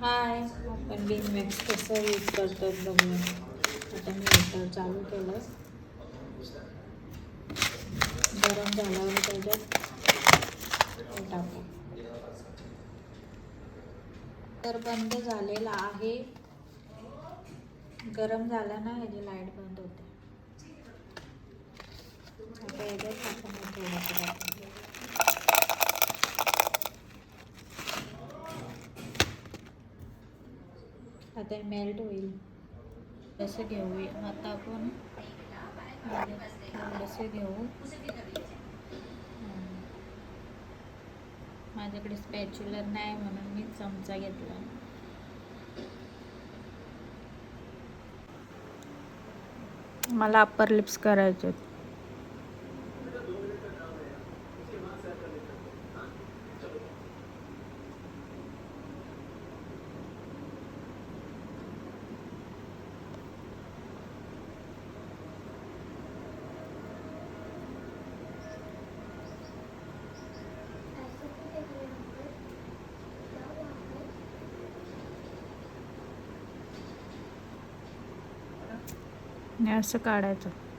हाय, आपण link max कसं use करतात बघूया. आता मी हीटर चालू केलं. गरम झाल्यावर त्याच्यात हे टाकू. तर बंद झालेला आहे. गरम झाला ना ह्याची लाईट बंद होते. आता याच्यात आपण थोडंसं टाकू. आता मेल्ट होईल. तसं घेऊया. आता आपण थोडंसं घेऊ. माझ्याकडे स्पॅच्युलर नाही म्हणून मी चमचा घेतला. मला अप्पर लिप्स करायचे. असं काढायचं.